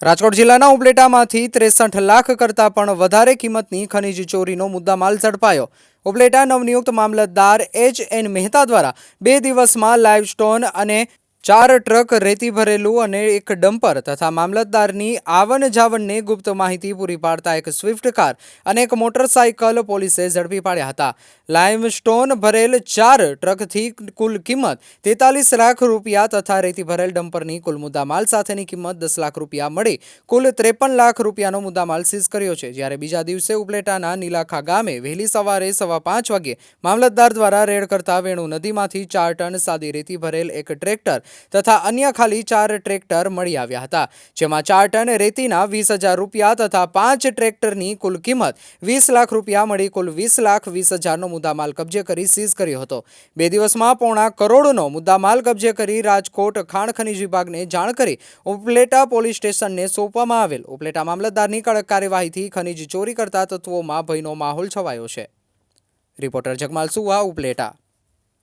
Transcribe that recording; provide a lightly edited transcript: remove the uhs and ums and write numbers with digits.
રાજકોટ જિલ્લાના ઉપલેટામાંથી 63 લાખ કરતાં પણ વધારે કિંમતની ખનીજ ચોરીનો મુદ્દામાલ ઝડપાયો। ઉપલેટા નવનિયુક્ત મામલતદાર એચ.એન. મહેતા દ્વારા 2 દિવસમાં લાઇવ સ્ટોન અને 4 ટ્રક રેતી ભરેલું અને એક ડમ્પર તથા મામલતદારની આવન જાવનને ગુપ્ત માહિતી પૂરી પાડતા એક સ્વિફ્ટ કાર અને એક મોટરસાયકલ પોલીસે ઝડપી પાડ્યા હતા। લાઇવ સ્ટોન ભરેલ 4 ટ્રકથી કુલ કિંમત 43 લાખ રૂપિયા તથા રેતી ભરેલ ડમ્પરની કુલ મુદ્દામાલ સાથેની કિંમત 10 લાખ રૂપિયા મળી કુલ 53 લાખ રૂપિયાનો મુદ્દામાલ સીઝ કર્યો છે। જ્યારે બીજા દિવસે ઉપલેટાના નીલાખા ગામે વહેલી સવારે 5:15 વાગ્યે મામલતદાર દ્વારા રેડ કરતા વેણુ નદીમાંથી 4 ટન સાદી રેતી ભરેલ એક ટ્રેક્ટર તથા અન્ય ખાલી 4 ટ્રેક્ટર મળી આવ્યા હતા, જેમાં 4 ટન રેતીના 20,000 રૂપિયા તથા 5 ટ્રેક્ટરની કુલ કિંમત 20 લાખ રૂપિયા મળી કુલ 20,20,000નો મુદ્દામાલ કબજે કરી સીઝ કર્યો હતો। 2 દિવસમાં પોણા કરોડનો મુદ્દામાલ કબજે કરી રાજકોટ ખાણ ખનીજ વિભાગને જાણ કરી ઉપલેટા પોલીસ સ્ટેશનને સોંપવામાં આવેલ। ઉપલેટા મામલતદારની કડક કાર્યવાહીથી ખનીજ ચોરી કરતા તત્વોમાં ભયનો માહોલ છવાયો છે। રિપોર્ટર જગમાલ સુવા, ઉપલેટા।